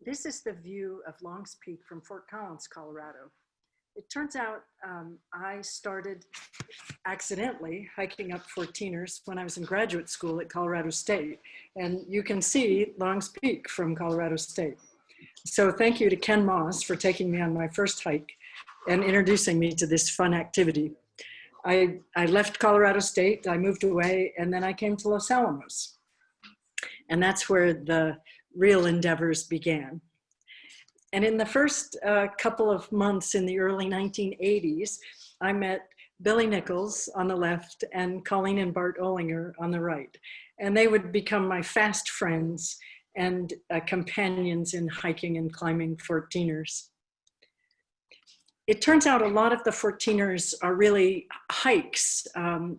This is the view of Long's Peak from Fort Collins, Colorado. It turns out I started accidentally hiking up 14ers when I was in graduate school at Colorado State. And you can see Long's Peak from Colorado State. So thank you to Ken Moss for taking me on my first hike and introducing me to this fun activity. I left Colorado State, I moved away, and then I came to Los Alamos. And that's where the real endeavors began. And in the first couple of months in the early 1980s, I met Billy Nichols on the left and Colleen and Bart Ollinger on the right. And they would become my fast friends and companions in hiking and climbing 14ers. It turns out a lot of the 14ers are really hikes.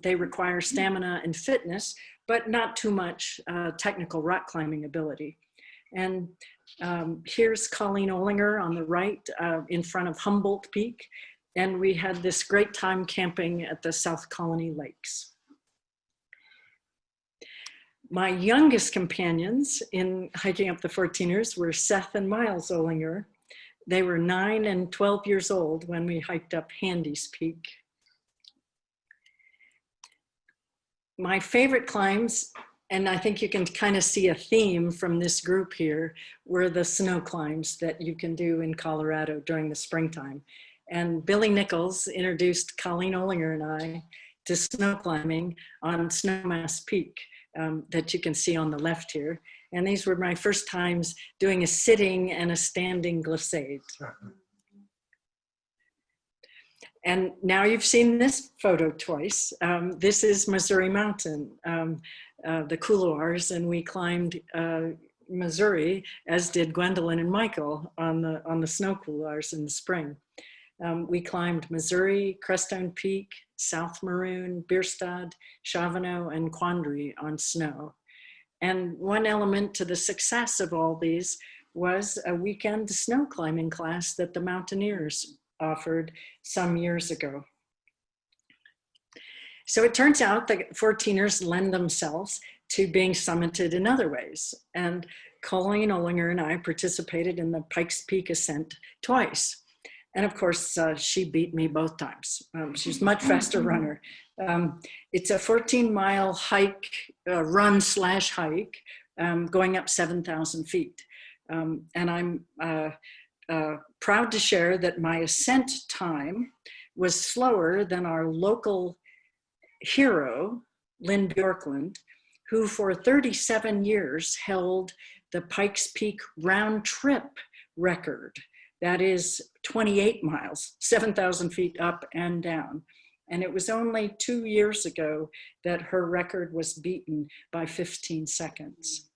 They require stamina and fitness, but not too much technical rock climbing ability. And here's Colleen Ollinger on the right in front of Humboldt Peak. And we had this great time camping at the South Colony Lakes. My youngest companions in hiking up the 14ers were Seth and Miles Ollinger. They were 9 and 12 years old when we hiked up Handy's Peak. My favorite climbs, and I think you can kind of see a theme from this group here, were the snow climbs that you can do in Colorado during the springtime. And Billy Nichols introduced Colleen Ollinger and I to snow climbing on Snowmass Peak that you can see on the left here. And these were my first times doing a sitting and a standing glissade. And now you've seen this photo twice. This is Missouri Mountain, the couloirs, and we climbed Missouri, as did Gwendolyn and Michael on the snow couloirs in the spring. We climbed Missouri, Crestone Peak, South Maroon, Bierstadt, Chavano, and Quandary on snow. And one element to the success of all these was a weekend snow climbing class that the Mountaineers offered some years ago. So it turns out that 14ers lend themselves to being summited in other ways. And Colleen Ollinger and I participated in the Pikes Peak ascent twice. And of course, she beat me both times. She's a much faster runner. It's a 14-mile hike, run/hike, going up 7,000 feet. And I'm proud to share that my ascent time was slower than our local hero, Lynn Bjorklund, who for 37 years held the Pikes Peak round trip record. That is 28 miles, 7,000 feet up and down. And it was only 2 years ago that her record was beaten by 15 seconds.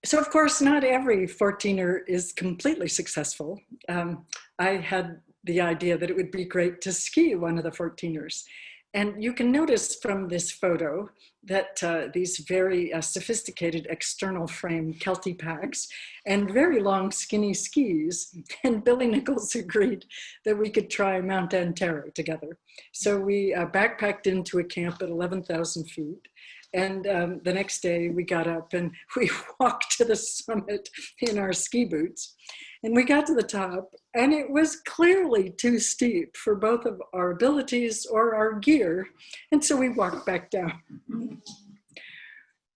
So of course, not every 14er is completely successful. I had the idea that it would be great to ski one of the 14ers. And you can notice from this photo that these very sophisticated external frame Kelty packs and very long skinny skis. And Billy Nichols agreed that we could try Mount Antero together. So we backpacked into a camp at 11,000 feet. And the next day we got up and we walked to the summit in our ski boots. And we got to the top, and it was clearly too steep for both of our abilities or our gear. And so we walked back down.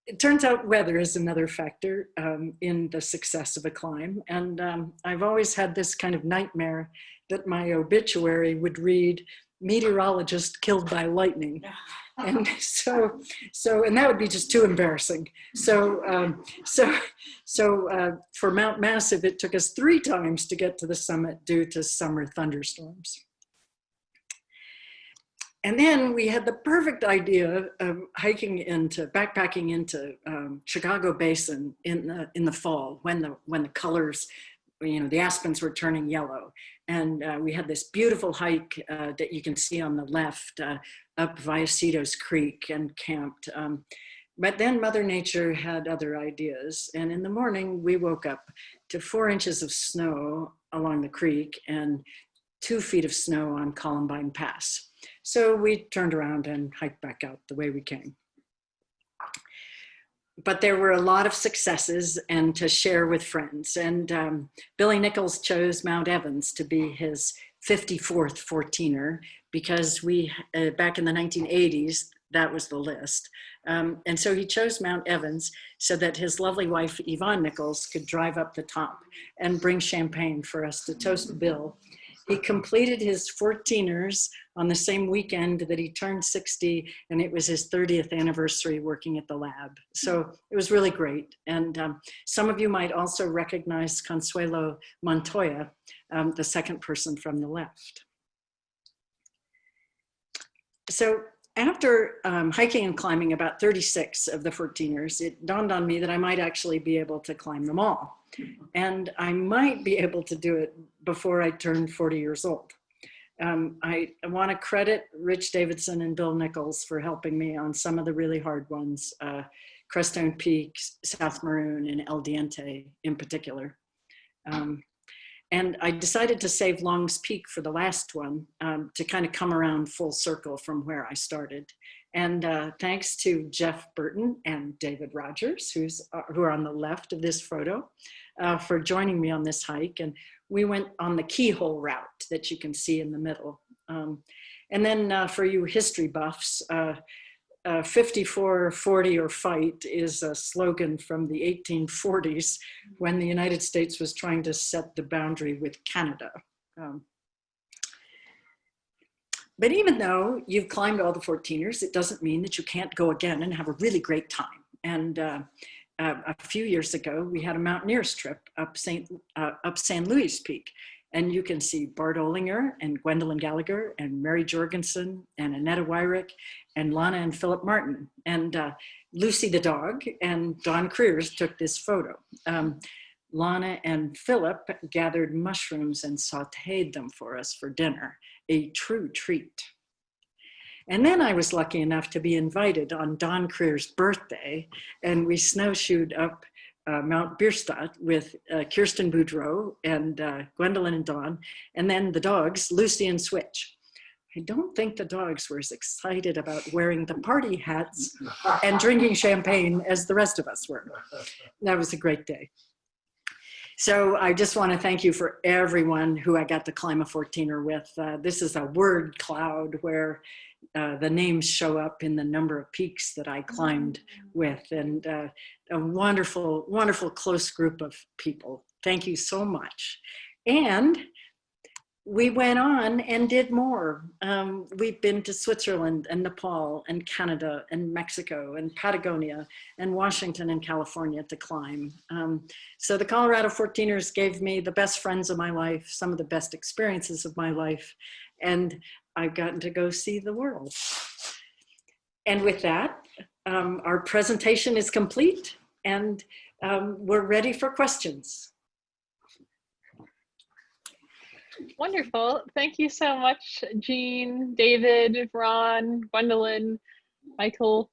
It turns out weather is another factor in the success of a climb. And I've always had this kind of nightmare that my obituary would read, meteorologist killed by lightning. And and that would be just too embarrassing. So for Mount Massive, it took us 3 times to get to the summit due to summer thunderstorms. And then we had the perfect idea of backpacking into Chicago Basin in the fall when the colors, the aspens were turning yellow. And we had this beautiful hike that you can see on the left up Vallecitos Creek and camped. But then Mother Nature had other ideas. And in the morning, we woke up to 4 inches of snow along the creek and 2 feet of snow on Columbine Pass. So we turned around and hiked back out the way we came. But there were a lot of successes and to share with friends. And Billy Nichols chose Mount Evans to be his 54th 14er because we, back in the 1980s, that was the list. And so he chose Mount Evans so that his lovely wife, Yvonne Nichols, could drive up the top and bring champagne for us to toast Bill. He completed his 14ers on the same weekend that he turned 60, and it was his 30th anniversary working at the lab. So it was really great. And some of you might also recognize Consuelo Montoya, the second person from the left. So after hiking and climbing about 36 of the 14ers, it dawned on me that I might actually be able to climb them all. And I might be able to do it before I turn 40 years old. I want to credit Rich Davidson and Bill Nichols for helping me on some of the really hard ones, Crestone Peak, South Maroon, and El Diente in particular. And I decided to save Long's Peak for the last one to kind of come around full circle from where I started. And thanks to Jeff Burton and David Rogers, who are on the left of this photo, for joining me on this hike. And we went on the keyhole route that you can see in the middle. And then for you history buffs, 54, 40, or fight is a slogan from the 1840s when the United States was trying to set the boundary with Canada. But even though you've climbed all the 14ers, it doesn't mean that you can't go again and have a really great time. And a few years ago, we had a Mountaineers trip up San Luis Peak. And you can see Bart Olinger and Gwendolyn Gallagher and Mary Jorgensen and Annetta Wyrick and Lana and Philip Martin. And Lucy the dog and Don Creers took this photo. Lana and Philip gathered mushrooms and sauteed them for us for dinner, a true treat. And then I was lucky enough to be invited on Don Creer's birthday, and we snowshoed up Mount Bierstadt with Kirsten Boudreau and Gwendolyn and Dawn, and then the dogs, Lucy and Switch. I don't think the dogs were as excited about wearing the party hats and drinking champagne as the rest of us were. That was a great day. So I just want to thank you for everyone who I got to climb a 14er with. This is a word cloud where the names show up in the number of peaks that I climbed with, and a wonderful, wonderful close group of people. Thank you so much. And we went on and did more. We've been to Switzerland and Nepal and Canada and Mexico and Patagonia and Washington and California to climb. So the Colorado 14ers gave me the best friends of my life, some of the best experiences of my life, and I've gotten to go see the world. And with that, our presentation is complete, and we're ready for questions. Wonderful. Thank you so much, Jean, David, Ron, Gwendolyn, Michael.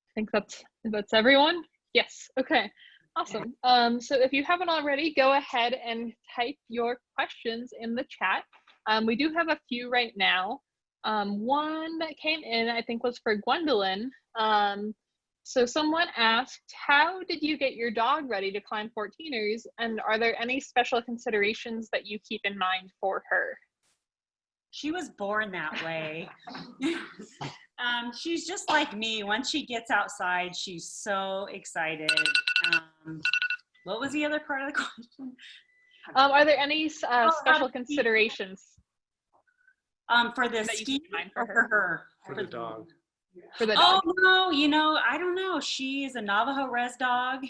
I think that's everyone. Yes. Okay. Awesome. So if you haven't already, go ahead and type your questions in the chat. We do have a few right now. One that came in, I think, was for Gwendolyn. So someone asked, how did you get your dog ready to climb 14ers? And are there any special considerations that you keep in mind for her? She was born that way. She's just like me. Once she gets outside, she's so excited. What was the other part of the question? Are there any special considerations? For the ski or for her? For the dog. For the dog. Oh, no, you know, I don't know. She is a Navajo res dog.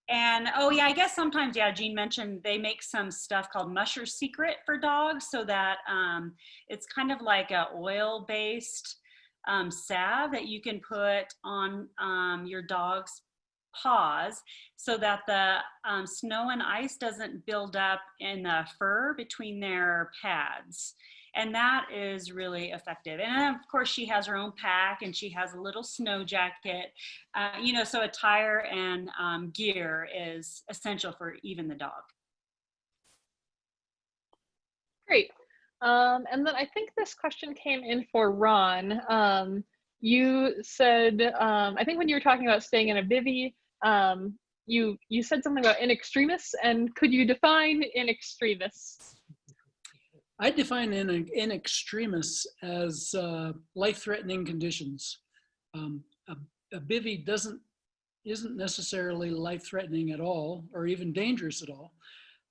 And, oh, yeah, I guess sometimes, yeah, Jean mentioned they make some stuff called Musher Secret for dogs so that it's kind of like a oil-based salve that you can put on your dog's paws so that the snow and ice doesn't build up in the fur between their pads. And that is really effective. And of course, she has her own pack and she has a little snow jacket. You know, so attire and gear is essential for even the dog. Great. And then I think this question came in for Ron. You said, I think when you were talking about staying in a bivvy, you said something about in extremis, and could you define in extremis? I define in extremis as life-threatening conditions. A bivvy isn't necessarily life-threatening at all, or even dangerous at all.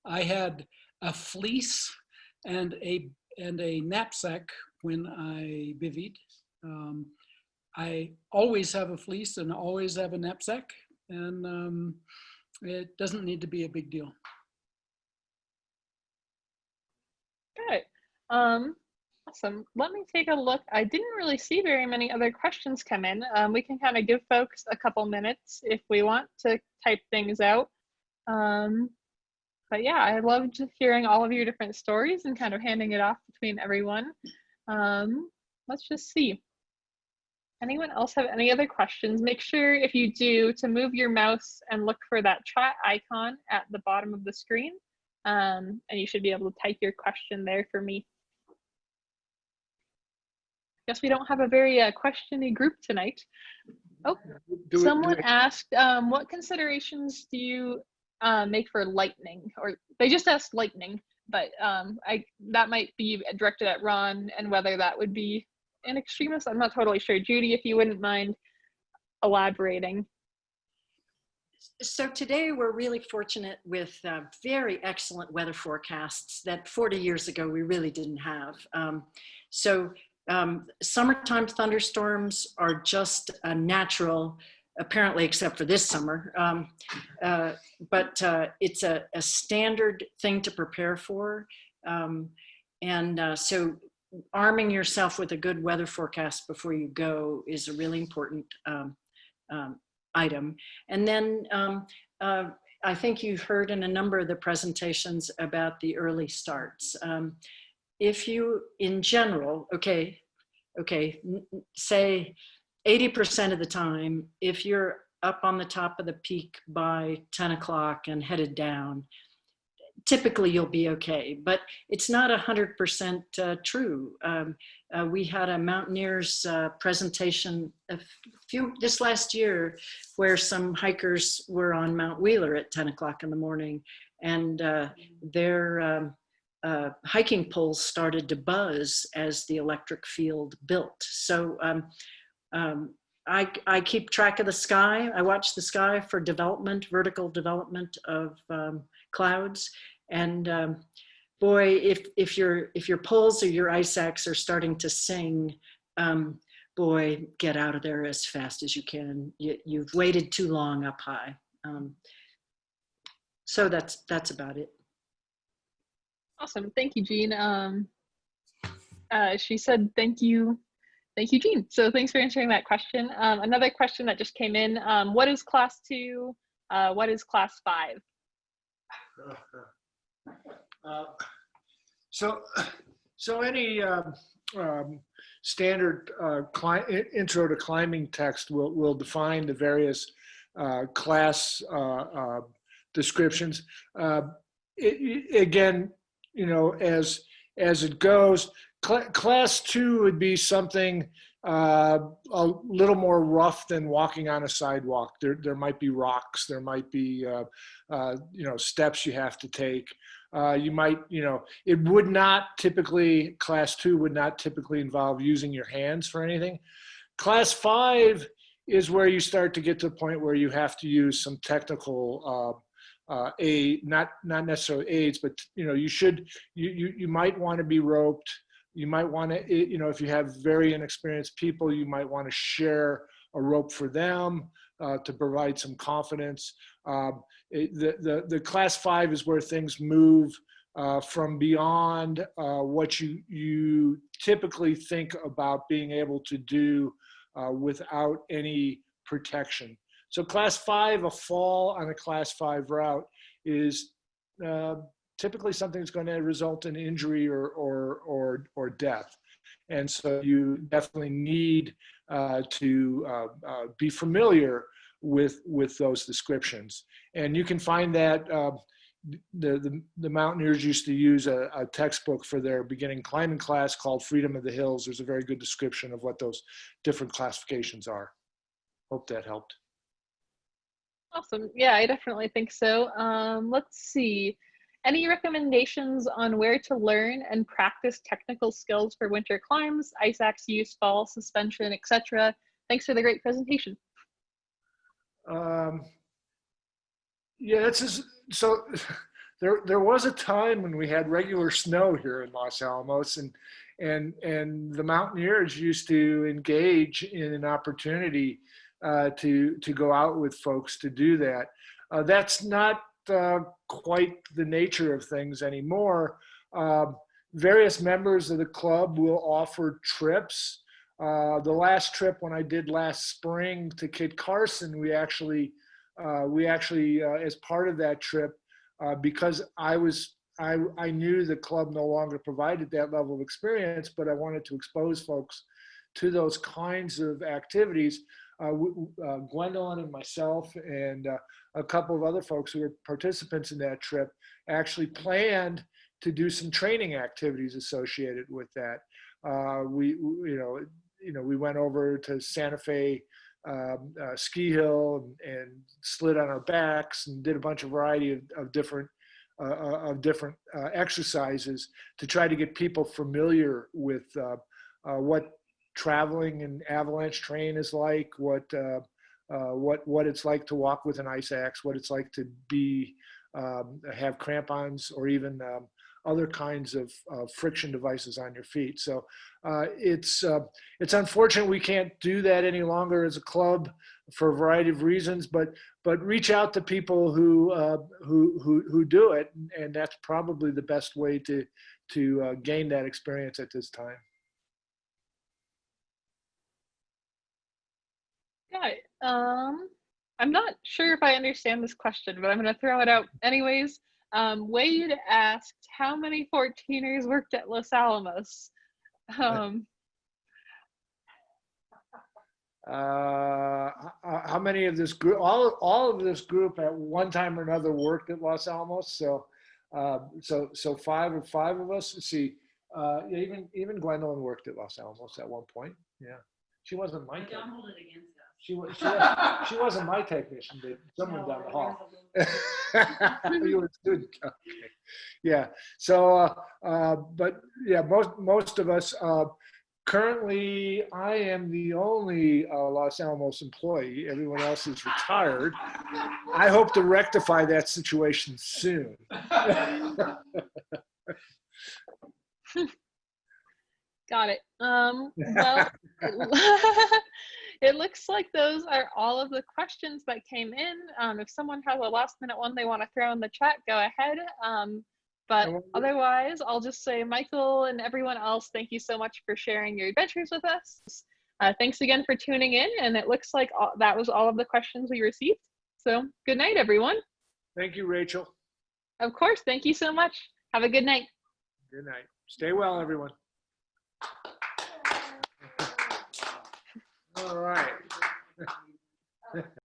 I had a fleece and a knapsack when I bivvied. I always have a fleece and always have a knapsack, and it doesn't need to be a big deal. Good. Awesome. Let me take a look. I didn't really see very many other questions come in. We can kind of give folks a couple minutes if we want to type things out. But yeah, I loved hearing all of your different stories and kind of handing it off between everyone. Let's just see. Anyone else have any other questions? Make sure if you do to move your mouse and look for that chat icon at the bottom of the screen. And you should be able to type your question there for me. Guess we don't have a very question-y group tonight. Oh, someone asked, what considerations do you make for lightning? Or they just asked lightning, but that might be directed at Ron and whether that would be in extremis. I'm not totally sure. Judy, if you wouldn't mind elaborating. So today we're really fortunate with very excellent weather forecasts that 40 years ago we really didn't have. Summertime thunderstorms are just a natural, apparently except for this summer, but it's a standard thing to prepare for. So arming yourself with a good weather forecast before you go is a really important item. And then I think you've heard in a number of the presentations about the early starts. If you, in general, say 80% of the time, if you're up on the top of the peak by 10 o'clock and headed down, typically you'll be okay, but it's not 100% true. We had a Mountaineers presentation this last year where some hikers were on Mount Wheeler at 10 o'clock in the morning, and their hiking poles started to buzz as the electric field built. So I keep track of the sky. I watch the sky for development, vertical development of clouds. And boy, if your poles or your ice axe are starting to sing, boy, get out of there as fast as you can. You've waited too long up high. So that's about it. Awesome, thank you, Jean. She said thank you, Jean. So thanks for answering that question. Another question that just came in: what is Class 2? What is Class 5? So any standard intro to climbing text will define the various class descriptions. Again, you know, as it goes, class 2 would be something a little more rough than walking on a sidewalk. There might be rocks, there might be you know, steps you have to take. You might, you know, it would not typically, class 2 would not typically involve using your hands for anything. Class 5 is where you start to get to the point where you have to use some technical aid, not necessarily aids, but, you know, you might want to be roped. You might want to, you know, if you have very inexperienced people, you might want to share a rope for them to provide some confidence. The class 5 is where things move from beyond what you typically think about being able to do without any protection. So class 5, a fall on a class 5 route is typically something that's going to result in injury or death. And so you definitely need to be familiar with those descriptions. And you can find that the Mountaineers used to use a textbook for their beginning climbing class called Freedom of the Hills. There's a very good description of what those different classifications are. Hope that helped. Awesome. Yeah, I definitely think so. Let's see. Any recommendations on where to learn and practice technical skills for winter climbs, ice axe use, fall suspension, etc.? Thanks for the great presentation. Yeah, so there was a time when we had regular snow here in Los Alamos, and the Mountaineers used to engage in an opportunity to go out with folks to do that. That's not quite the nature of things anymore. Various members of the club will offer trips. The last trip when I did last spring to Kit Carson, we actually as part of that trip, because I knew the club no longer provided that level of experience, but I wanted to expose folks to those kinds of activities. Gwendolyn and myself and a couple of other folks who were participants in that trip actually planned to do some training activities associated with that. We went over to Santa Fe ski hill and slid on our backs and did a bunch of variety of different exercises to try to get people familiar with what traveling in avalanche terrain is like, what it's like to walk with an ice axe, what it's like to have crampons or even other kinds of friction devices on your feet. So it's unfortunate we can't do that any longer as a club for a variety of reasons, but reach out to people who do it, and that's probably the best way to gain that experience at this time. Yeah, I'm not sure if I understand this question, but I'm going to throw it out anyways. Wade asked, how many 14ers worked at Los Alamos? How many of this group, all of this group at one time or another worked at Los Alamos. So five of us. Let's see, even Gwendolyn worked at Los Alamos at one point. Yeah, she wasn't my technician. Don't hold it against us. She wasn't my technician, but someone down the hall. You were a student. Okay. Yeah. So, but yeah, most of us. Currently, I am the only Los Alamos employee. Everyone else is retired. I hope to rectify that situation soon. Got it. Well, it looks like those are all of the questions that came in. If someone has a last minute one they want to throw in the chat, go ahead. But otherwise, I'll just say, Michael and everyone else, thank you so much for sharing your adventures with us. Thanks again for tuning in. And it looks like that was all of the questions we received. So good night, everyone. Thank you, Rachel. Of course. Thank you so much. Have a good night. Good night. Stay well, everyone. All right.